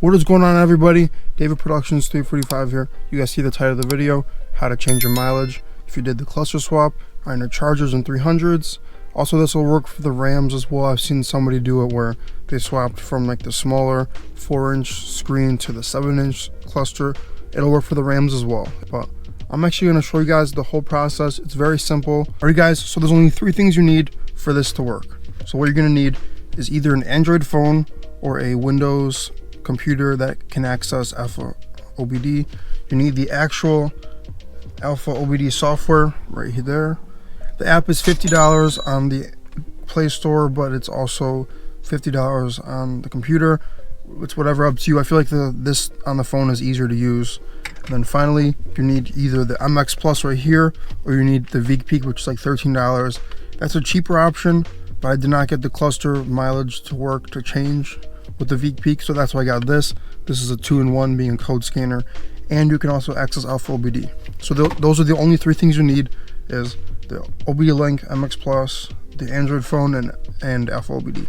What is going on, everybody? David Productions 345 here. You guys see the title of the video, how to change your mileage if you did the cluster swap on your Chargers and 300s. Also, this will work for the Rams as well. I've seen somebody do it where they swapped from like the smaller 4-inch screen to the 7-inch cluster. It'll work for the Rams as well. But I'm actually going to show you guys the whole process. It's very simple. Alright guys, so there's only 3 things you need for this to work. So what you're going to need is either an Android phone or a Windows computer that can access AlfaOBD. You need the actual AlfaOBD software right there. The app is $50 on the Play Store, but it's also $50 on the computer. It's whatever, up to you. I feel like this on the phone is easier to use. And then finally, you need either the MX Plus right here, or you need the VeePeak, which is like $13. That's a cheaper option, but I did not get the cluster mileage to work to change with the VeePeak, so that's why I got this. This is a 2-in-1, being a code scanner, and you can also access AlfaOBD. So those are the only 3 things you need: is the OBDLink MX Plus, the Android phone, and AlfaOBD.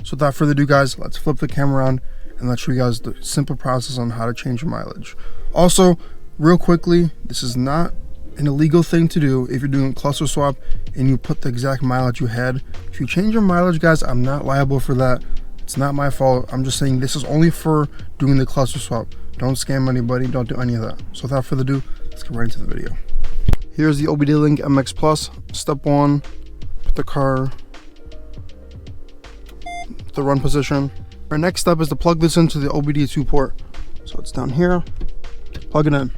So without further ado, guys, let's flip the camera on and let's show you guys the simple process on how to change your mileage. Also, real quickly, this is not an illegal thing to do if you're doing a cluster swap and you put the exact mileage you had. If you change your mileage, guys, I'm not liable for that. It's not my fault. I'm just saying this is only for doing the cluster swap. Don't scam anybody. Don't do any of that. So without further ado, let's get right into the video. Here's the OBDLink MX Plus. Step 1, put the car the run position. Our next step is to plug this into the OBD2 port. So it's down here. Plug it in.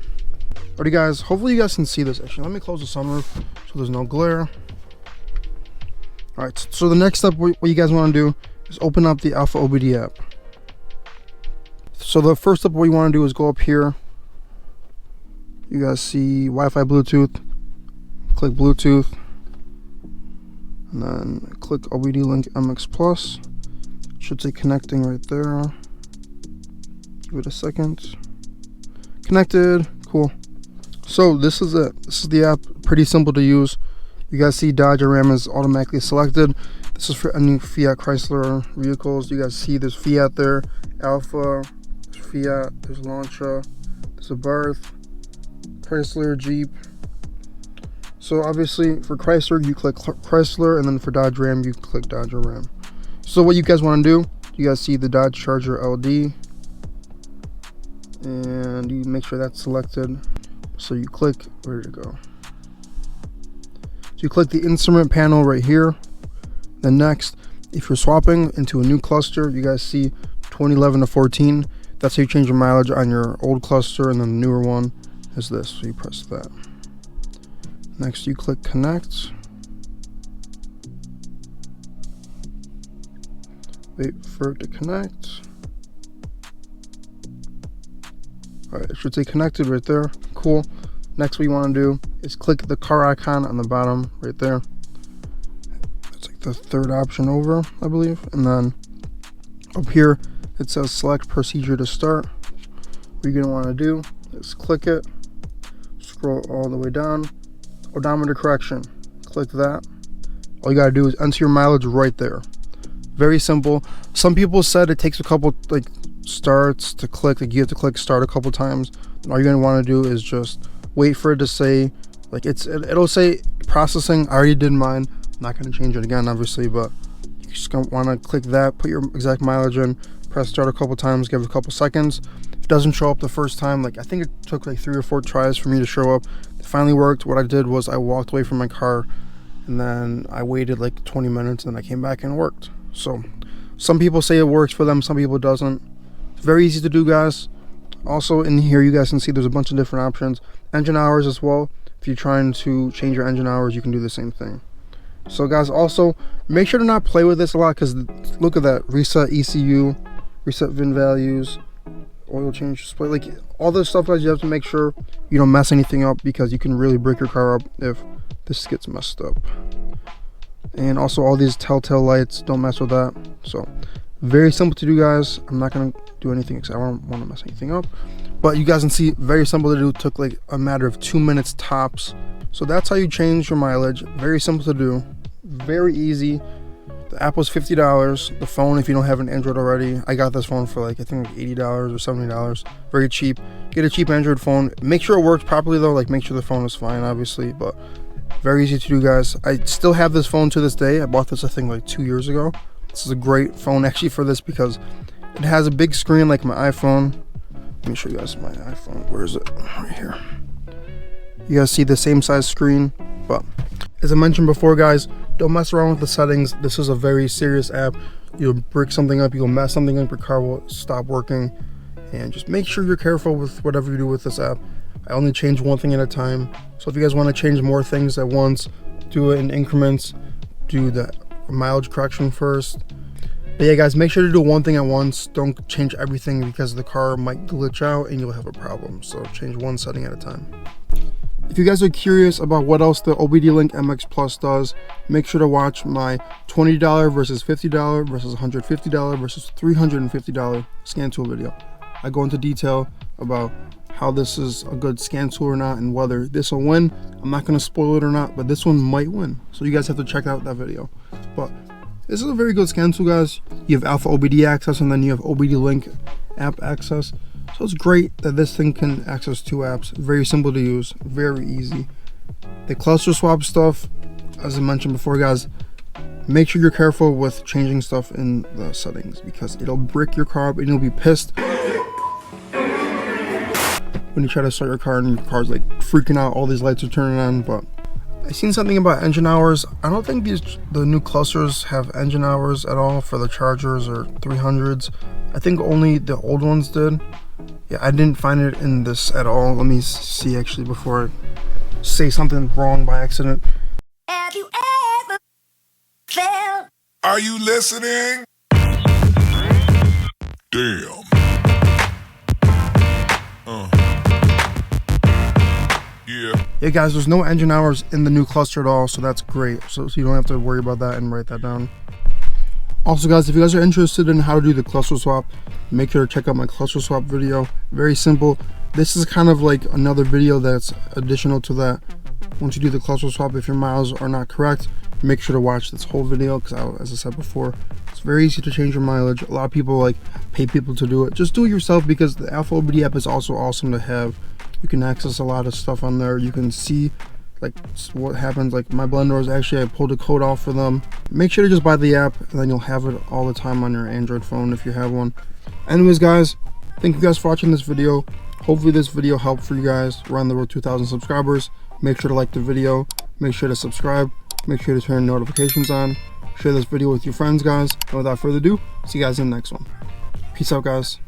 Alrighty guys, hopefully you guys can see this. Actually, let me close the sunroof so there's no glare. Alright, so the next step, what you guys want to do is open up the AlfaOBD app. So the first step, what you want to do is go up here. You guys see Wi-Fi, Bluetooth. Click Bluetooth, and then click OBDLink MX Plus. Should say connecting right there. Give it a second. Connected. Cool. So this is it. This is the app. Pretty simple to use. You guys see Dodge or Ram is automatically selected. This is for any Fiat Chrysler vehicles. You guys see there's Fiat there, Alfa, there's Fiat, there's Lancia, there's a Barth, Chrysler, Jeep. So obviously for Chrysler, you click Chrysler, and then for Dodge Ram, you click Dodge or Ram. So what you guys want to do, you guys see the Dodge Charger LD, and you make sure that's selected. So you click, where did it go? So you click the instrument panel right here. Then next, if you're swapping into a new cluster, you guys see 2011 to 14. That's how you change your mileage on your old cluster, and then the newer one is this. So you press that. Next, you click connect. Wait for it to connect. Alright, it should say connected right there. Cool. Next, what you want to do is click the car icon on the bottom right there. It's like the 3rd option over, I believe. And then up here, it says select procedure to start. What you're going to want to do is click it, scroll all the way down. Odometer correction, click that. All you gotta do is enter your mileage right there. Very simple. Some people said it takes a couple like starts to click, like you have to click start a couple times. And all you're gonna want to do is just wait for it to say, like it'll say processing. I already did mine. I'm not gonna change it again, obviously, but you just gonna want to click that, put your exact mileage in, press start a couple times, give it a couple seconds. If it doesn't show up the first time, like I think it took like 3 or 4 tries for me to show up. It finally worked. What I did was I walked away from my car, and then I waited like 20 minutes, and I came back and it worked. So some people say it works for them, some people it doesn't. It's very easy to do, guys. Also in here, you guys can see there's a bunch of different options. Engine hours as well. If you're trying to change your engine hours, you can do the same thing. So guys, also make sure to not play with this a lot, because look at that: reset ECU, reset VIN values, oil change display, like all this stuff. Guys, you have to make sure you don't mess anything up, because you can really break your car up if this gets messed up. And also all these telltale lights, don't mess with that. So very simple to do, guys. I'm not gonna do anything because I don't want to mess anything up, but you guys can see, very simple to do. It took like a matter of 2 minutes tops. So that's how you change your mileage. Very simple to do, very easy. The app was $50. The phone, if you don't have an Android already, I got this phone for like, I think like $80 or $70. Very cheap. Get a cheap Android phone. Make sure it works properly though, like make sure the phone is fine, obviously, but very easy to do, guys. I still have this phone to this day. I bought this, I think, like 2 years ago. This is a great phone actually for this because it has a big screen like my iPhone. Let me show you guys my iPhone. Where is it? Right here. You guys see the same size screen, but as I mentioned before, guys, don't mess around with the settings. This is a very serious app. You'll break something up, you'll mess something up, your car will stop working. And just make sure you're careful with whatever you do with this app. I only change one thing at a time. So if you guys want to change more things at once, do it in increments. Do the mileage correction first. But yeah, guys, make sure to do one thing at once. Don't change everything because the car might glitch out and you'll have a problem. So change one setting at a time. If you guys are curious about what else the OBDLink MX Plus does, make sure to watch my $20 versus $50 versus $150 versus $350 scan tool video. I go into detail about how this is a good scan tool or not and whether this will win. I'm not going to spoil it or not, but this one might win. So you guys have to check out that video. But this is a very good scan tool, guys. You have AlfaOBD access and then you have OBDLink app access. So it's great that this thing can access 2 apps. Very simple to use, very easy. The cluster swap stuff, as I mentioned before, guys, make sure you're careful with changing stuff in the settings because it'll brick your car up and you'll be pissed when you try to start your car and your car's like freaking out, all these lights are turning on. But I seen something about engine hours. I don't think the new clusters have engine hours at all for the Chargers or 300s. I think only the old ones did. Yeah, I didn't find it in this at all. Let me see actually before I say something wrong by accident. Have you ever felt? Are you listening? Damn. Yeah, guys, there's no engine hours in the new cluster at all, so that's great. So you don't have to worry about that and write that down. Also, guys, if you guys are interested in how to do the cluster swap, make sure to check out my cluster swap video. Very simple. This is kind of like another video that's additional to that. Once you do the cluster swap, if your miles are not correct, make sure to watch this whole video because, as I said before, it's very easy to change your mileage. A lot of people like pay people to do it. Just do it yourself because the AlfaOBD app is also awesome to have. You can access a lot of stuff on there. You can see like what happens. Like my blenders, actually I pulled a code off for them. Make sure to just buy the app and then you'll have it all the time on your Android phone if you have one. Anyways, guys, thank you guys for watching this video. Hopefully this video helped for you guys. We're on the road to 2,000 subscribers. Make sure to like the video. Make sure to subscribe. Make sure to turn notifications on. Share this video with your friends, guys. And without further ado, see you guys in the next one. Peace out, guys.